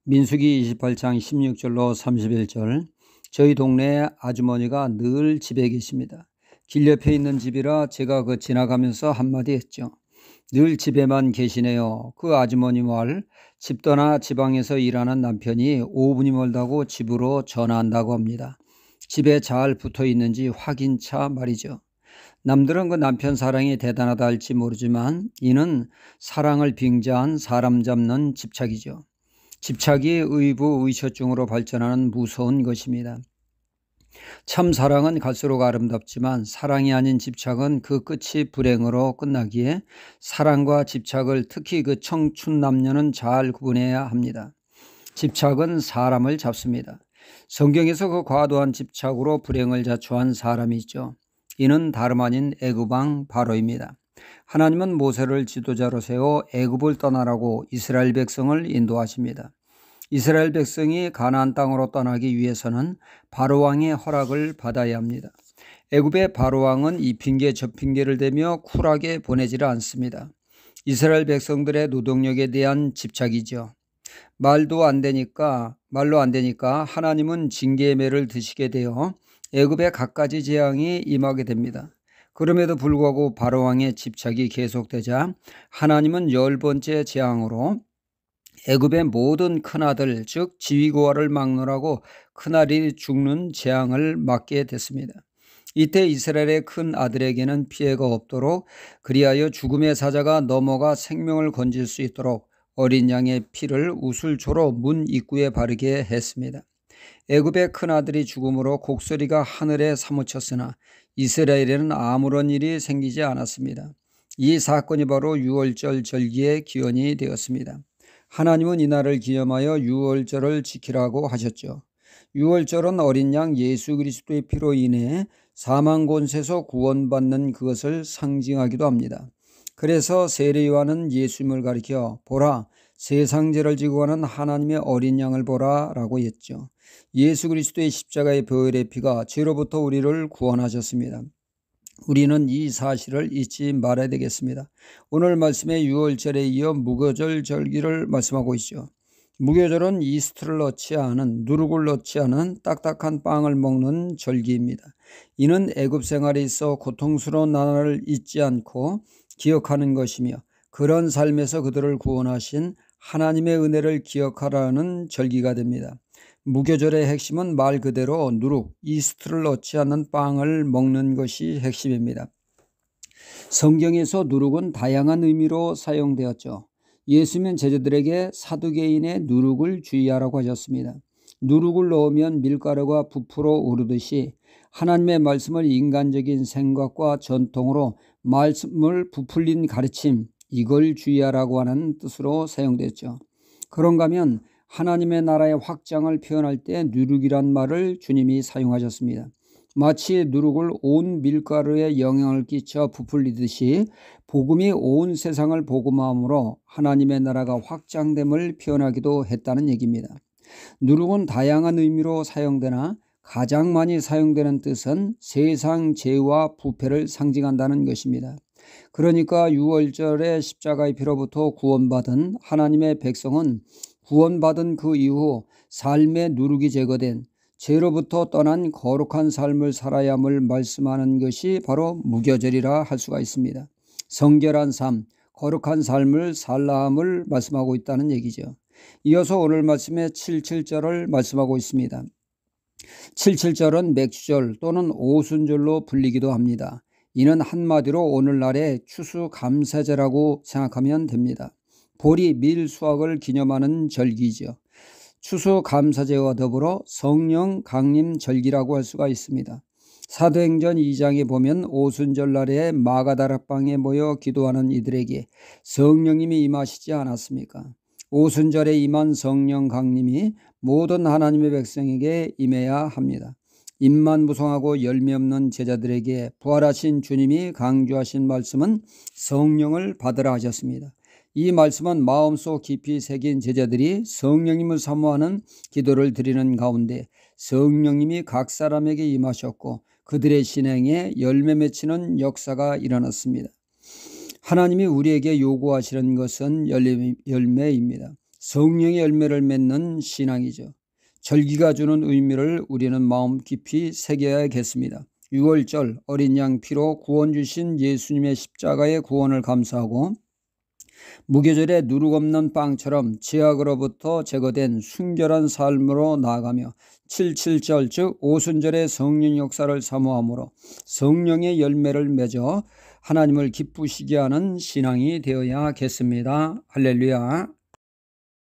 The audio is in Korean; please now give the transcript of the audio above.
민수기 28장 16절로 31절. 저희 동네에 아주머니가 늘 집에 계십니다. 길 옆에 있는 집이라 제가 지나가면서 한마디 했죠. 늘 집에만 계시네요. 그 아주머니 말, 집 떠나 지방에서 일하는 남편이 5분이 멀다고 집으로 전화한다고 합니다. 집에 잘 붙어 있는지 확인차 말이죠. 남들은 그 남편 사랑이 대단하다 할지 모르지만 이는 사랑을 빙자한 사람 잡는 집착이죠. 집착이 의부 의처증으로 발전하는 무서운 것입니다. 참 사랑은 갈수록 아름답지만 사랑이 아닌 집착은 그 끝이 불행으로 끝나기에 사랑과 집착을 특히 그 청춘 남녀는 잘 구분해야 합니다. 집착은 사람을 잡습니다. 성경에서 그 과도한 집착으로 불행을 자초한 사람이 있죠. 이는 다름 아닌 애굽 왕 바로입니다. 하나님은 모세를 지도자로 세워 애굽을 떠나라고 이스라엘 백성을 인도하십니다. 이스라엘 백성이 가나안 땅으로 떠나기 위해서는 바로 왕의 허락을 받아야 합니다. 애굽의 바로 왕은 이 핑계 저 핑계를 대며 쿨하게 보내지를 않습니다. 이스라엘 백성들의 노동력에 대한 집착이죠. 말로 안 되니까 하나님은 징계의 매를 드시게 되어 애굽에 갖가지 재앙이 임하게 됩니다. 그럼에도 불구하고 바로 왕의 집착이 계속되자 하나님은 10번째 재앙으로 애굽의 모든 큰아들 즉 지위고아를 막느라고 큰아들이 죽는 재앙을 맞게 됐습니다. 이때 이스라엘의 큰 아들에게는 피해가 없도록 그리하여 죽음의 사자가 넘어가 생명을 건질 수 있도록 어린 양의 피를 우슬초로 문 입구에 바르게 했습니다. 애굽의 큰아들이 죽음으로 곡소리가 하늘에 사무쳤으나 이스라엘에는 아무런 일이 생기지 않았습니다. 이 사건이 바로 유월절 절기의 기원이 되었습니다. 하나님은 이날을 기념하여 유월절을 지키라고 하셨죠. 유월절은 어린 양 예수 그리스도의 피로 인해 사망 권세에서 구원받는 그것을 상징하기도 합니다. 그래서 세례 요한은 예수님을 가리켜 보라 세상 죄를 지고 가는 하나님의 어린 양을 보라 라고 했죠. 예수 그리스도의 십자가의 보혈의 피가 죄로부터 우리를 구원하셨습니다. 우리는 이 사실을 잊지 말아야 되겠습니다. 오늘 말씀에 유월절에 이어 무교절 절기를 말씀하고 있죠. 무교절은 이스트를 넣지 않은 누룩을 넣지 않은 딱딱한 빵을 먹는 절기입니다. 이는 애굽 생활에 있어 고통스러운 나날을 잊지 않고 기억하는 것이며 그런 삶에서 그들을 구원하신 하나님의 은혜를 기억하라는 절기가 됩니다. 무교절의 핵심은 말 그대로 누룩, 이스트를 넣지 않는 빵을 먹는 것이 핵심입니다. 성경에서 누룩은 다양한 의미로 사용되었죠. 예수님은 제자들에게 사두개인의 누룩을 주의하라고 하셨습니다. 누룩을 넣으면 밀가루가 부풀어 오르듯이 하나님의 말씀을 인간적인 생각과 전통으로 말씀을 부풀린 가르침, 이걸 주의하라고 하는 뜻으로 사용됐죠. 그런가 하면 하나님의 나라의 확장을 표현할 때 누룩이란 말을 주님이 사용하셨습니다. 마치 누룩을 온 밀가루에 영향을 끼쳐 부풀리듯이 복음이 온 세상을 복음함으로 하나님의 나라가 확장됨을 표현하기도 했다는 얘기입니다. 누룩은 다양한 의미로 사용되나 가장 많이 사용되는 뜻은 세상 죄와 부패를 상징한다는 것입니다. 그러니까 유월절의 십자가의 피로부터 구원받은 하나님의 백성은 구원받은 그 이후 삶의 누룩이 제거된 죄로부터 떠난 거룩한 삶을 살아야 함을 말씀하는 것이 바로 무교절이라 할 수가 있습니다. 성결한 삶, 거룩한 삶을 살라 함을 말씀하고 있다는 얘기죠. 이어서 오늘 말씀에 77절을 말씀하고 있습니다. 77절은 맥주절 또는 오순절로 불리기도 합니다. 이는 한마디로 오늘날의 추수감사제라고 생각하면 됩니다. 보리 밀 수확을 기념하는 절기죠. 추수감사제와 더불어 성령 강림 절기라고 할 수가 있습니다. 사도행전 2장에 보면 오순절 날에 마가다락방에 모여 기도하는 이들에게 성령님이 임하시지 않았습니까? 오순절에 임한 성령 강림이 모든 하나님의 백성에게 임해야 합니다. 입만무성하고 열매 없는 제자들에게 부활하신 주님이 강조하신 말씀은 성령을 받으라 하셨습니다. 이 말씀은 마음속 깊이 새긴 제자들이 성령님을 사모하는 기도를 드리는 가운데 성령님이 각 사람에게 임하셨고 그들의 신행에 열매 맺히는 역사가 일어났습니다. 하나님이 우리에게 요구하시는 것은 열매입니다. 성령의 열매를 맺는 신앙이죠. 절기가 주는 의미를 우리는 마음 깊이 새겨야겠습니다. 6월절 어린 양 피로 구원 주신 예수님의 십자가의 구원을 감사하고 무교절에 누룩 없는 빵처럼 죄악으로부터 제거된 순결한 삶으로 나아가며 77절 즉 오순절의 성령 역사를 사모함으로 성령의 열매를 맺어 하나님을 기쁘시게 하는 신앙이 되어야겠습니다. 할렐루야.